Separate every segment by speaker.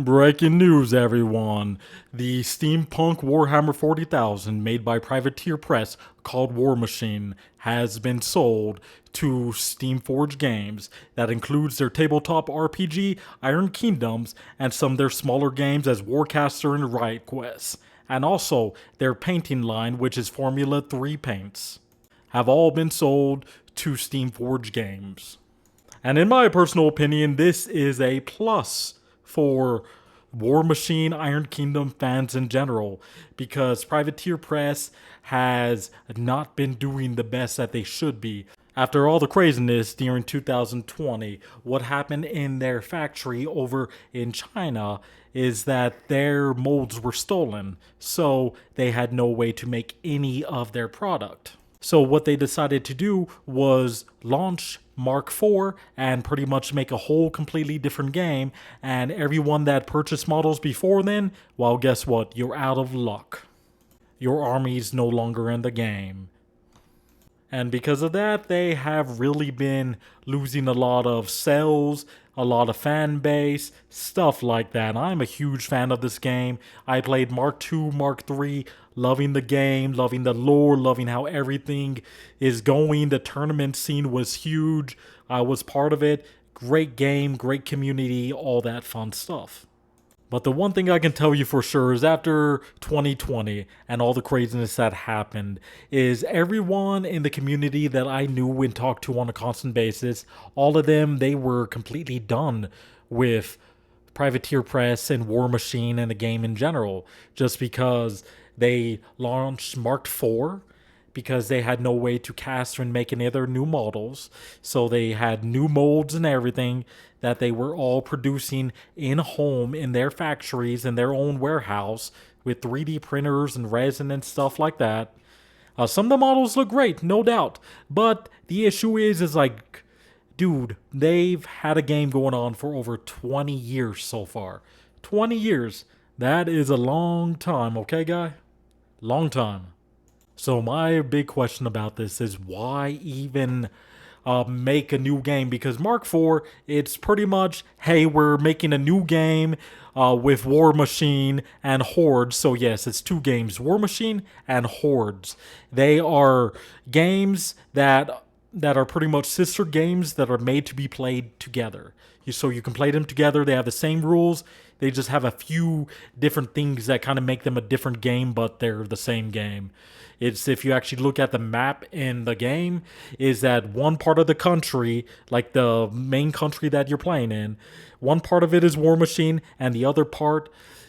Speaker 1: Breaking news, everyone. The steampunk Warhammer 40,000 made by Privateer Press called War Machine has been sold to Steamforge Games. That includes their tabletop RPG, Iron Kingdoms, and some of their smaller games as Warcaster and Riot Quest. And also their painting line, which is Formula 3 paints, have all been sold to Steamforge Games. And in my personal opinion, this is a plus for War Machine Iron Kingdom fans in general, because Privateer Press has not been doing the best that they should be. After all the craziness during 2020, what happened in their factory over in China is that their molds were stolen, so they had no way to make any of their product. So what they decided to do was launch Mark IV and pretty much make a whole completely different game. And everyone that purchased models before then, well, guess what? You're out of luck. Your army's no longer in the game. And because of that, they have really been losing a lot of sales, a lot of fan base, stuff like that. I'm a huge fan of this game. I played Mark II, Mark III, loving the game, loving the lore, loving how everything is going. The tournament scene was huge. I was part of it. Great game, great community, all that fun stuff. But the one thing I can tell you for sure is after 2020 and all the craziness that happened is everyone in the community that I knew and talked to on a constant basis, all of them, they were completely done with Privateer Press and War Machine and the game in general, just because they launched Mark IV because they had no way to cast and make any other new models. So they had new molds and everything that they were all producing in home in their factories in their own warehouse with 3D printers and resin and stuff like that. Some of the models look great, no doubt. But the issue is like, dude, they've had a game going on for over 20 years so far. 20 years. That is a long time, okay, guy? Long time. So my big question about this is why even make a new game? Because Mark IV, it's pretty much, hey, we're making a new game with War Machine and Hordes. So yes, it's two games, War Machine and Hordes. They are games that are pretty much sister games that are made to be played together. So you can play them together. They have the same rules. They just have a few different things that kind of make them a different game, but they're the same game. It's, if you actually look at the map in the game, is that one part of the country, like the main country that you're playing in, one part of it is War Machine and the other part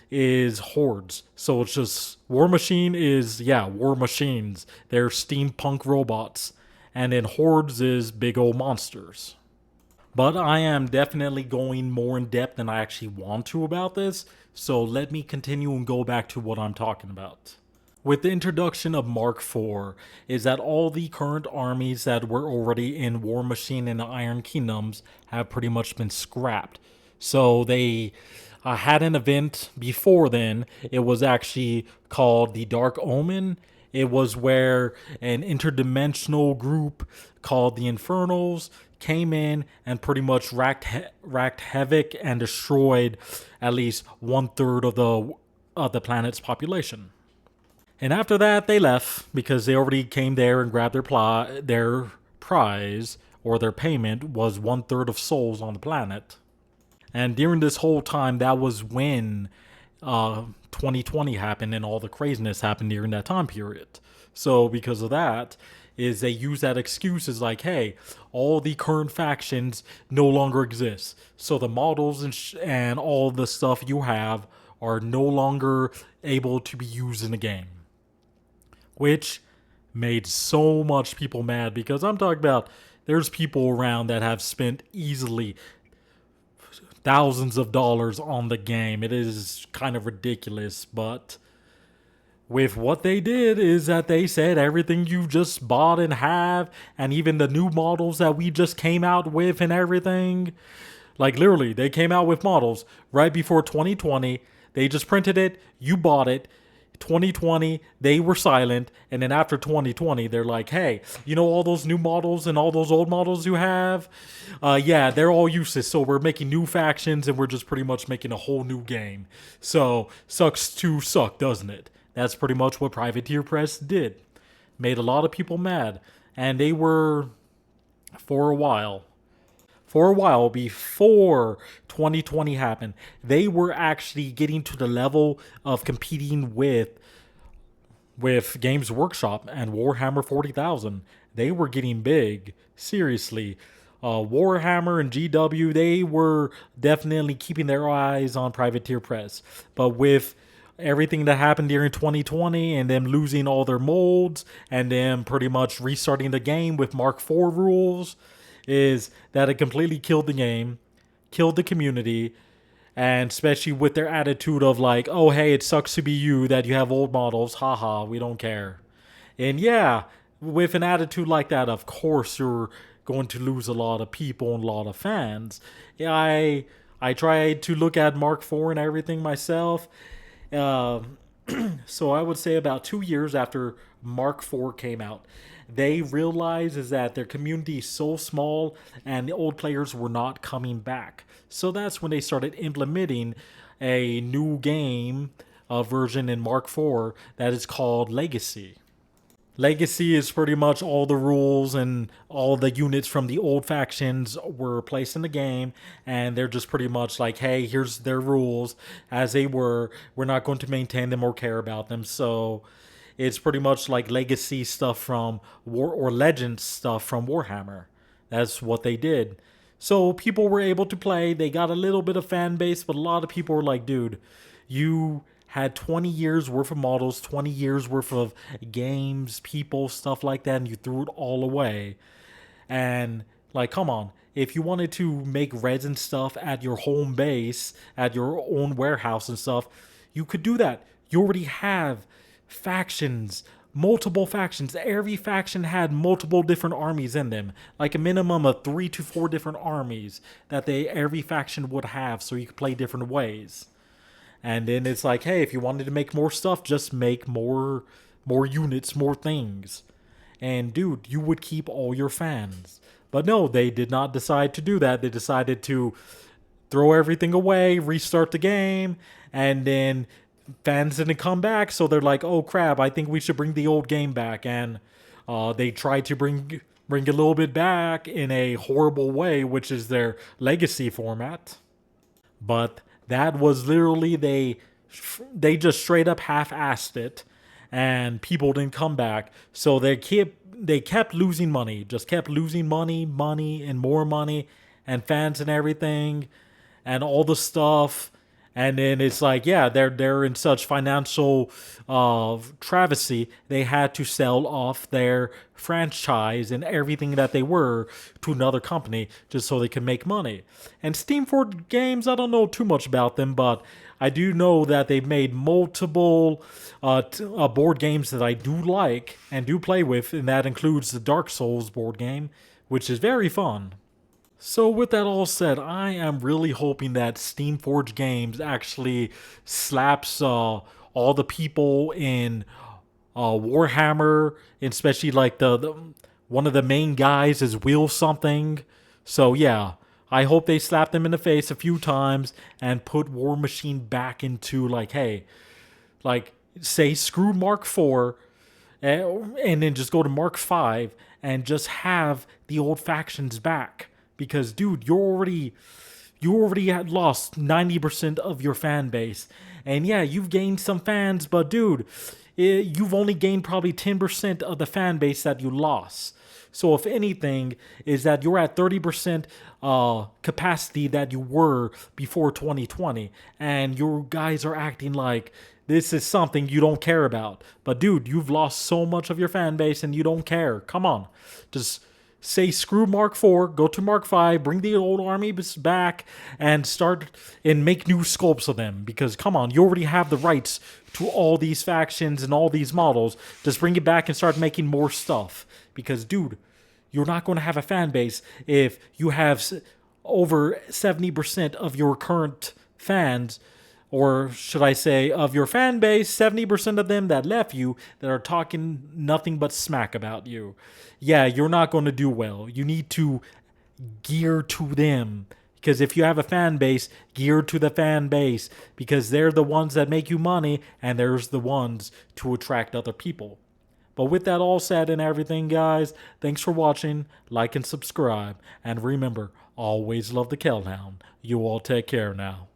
Speaker 1: is Hordes. So it's just, War Machine is, yeah, War Machines. They're steampunk robots. And then Hordes is big old monsters. But I am definitely going more in depth than I actually want to about this, so let me continue and go back to what I'm talking about. With the introduction of Mark IV, is that all the current armies that were already in War Machine and the Iron Kingdoms have pretty much been scrapped. So they had an event before then. It was actually called the Dark Omen. It was where an interdimensional group called the Infernals came in and pretty much racked havoc and destroyed at least 1/3 of the planet's population. And after that, they left because they already came there and grabbed their prize, or their payment was 1/3 of souls on the planet. And during this whole time, that was when 2020 happened and all the craziness happened during that time period. So because of that, is they use that excuse as like, hey, all the current factions no longer exist. So the models and all the stuff you have are no longer able to be used in the game. Which made so much people mad, because I'm talking about there's people around that have spent easily thousands of dollars on the game. It is kind of ridiculous, but with what they did is that they said everything you just bought and have, and even the new models that we just came out with and everything, like literally they came out with models right before 2020. They just printed it, you bought it. 2020, they were silent. And then after 2020, they're like, hey, you know, all those new models and all those old models you have? Yeah, they're all useless. So we're making new factions and we're just pretty much making a whole new game. So sucks to suck, doesn't it? That's pretty much what Privateer Press did. Made a lot of people mad. And they were, for a while, before 2020 happened, they were actually getting to the level of competing with Games Workshop and Warhammer 40,000. They were getting big, seriously. Warhammer and GW, they were definitely keeping their eyes on Privateer Press. But with everything that happened during 2020 and them losing all their molds and them pretty much restarting the game with Mark IV rules, is that it completely killed the game, killed the community, and especially with their attitude of like, oh, hey, it sucks to be you that you have old models, haha, we don't care. And yeah, with an attitude like that, of course you're going to lose a lot of people and a lot of fans. Yeah, I tried to look at Mark IV and everything myself. Uh, so I would say about 2 years after Mark IV came out, they realized is that their community is so small and the old players were not coming back. So that's when they started implementing a new game version in Mark IV that is called Legacy. Legacy is pretty much all the rules and all the units from the old factions were placed in the game, and they're just pretty much like, hey, here's their rules as they were. We're not going to maintain them or care about them. So it's pretty much like Legacy stuff from War or Legends stuff from Warhammer. That's what they did. So people were able to play. They got a little bit of fan base, but a lot of people were like, dude, you had 20 years worth of models, 20 years worth of games, people, stuff like that, and you threw it all away. And like, come on, if you wanted to make reds and stuff at your home base, at your own warehouse and stuff, you could do that. You already have factions, multiple factions. Every faction had multiple different armies in them, like a minimum of 3 to 4 different armies that every faction would have, so you could play different ways. And then it's like, hey, if you wanted to make more stuff, just make more units, more things. And dude, you would keep all your fans. But no, they did not decide to do that. They decided to throw everything away, restart the game, and then fans didn't come back, so they're like, oh crap, I think we should bring the old game back. And they tried to bring a little bit back in a horrible way, which is their legacy format. But that was literally they just straight up half-assed it, and people didn't come back. So they kept losing money, just kept losing money, and more money, and fans and everything, and all the stuff. And then it's like, yeah, they're in such financial travesty, they had to sell off their franchise and everything that they were to another company just so they could make money. And Steamford Games, I don't know too much about them, but I do know that they've made multiple board games that I do like and do play with, and that includes the Dark Souls board game, which is very fun. So with that all said, I am really hoping that Steamforge Games actually slaps all the people in Warhammer, especially like the one of the main guys is Will something. So yeah, I hope they slap them in the face a few times and put War Machine back into like, hey, like say screw Mark IV and then just go to Mark V and just have the old factions back. Because, dude, you already had lost 90% of your fan base. And yeah, you've gained some fans, but dude, you've only gained probably 10% of the fan base that you lost. So if anything, is that you're at 30% capacity that you were before 2020. And your guys are acting like this is something you don't care about. But dude, you've lost so much of your fan base and you don't care. Come on. Just say screw Mark IV, go to Mark V, bring the old army back, and start and make new sculpts of them. Because come on, you already have the rights to all these factions and all these models. Just bring it back and start making more stuff. Because dude, you're not going to have a fan base if you have over 70% of your current fans Or should I say, of your fan base, 70% of them that left you that are talking nothing but smack about you. Yeah, you're not going to do well. You need to gear to them. Because if you have a fan base, gear to the fan base. Because they're the ones that make you money, and there's the ones to attract other people. But with that all said and everything, guys, thanks for watching. Like and subscribe. And remember, always love the Kellhound. You all take care now.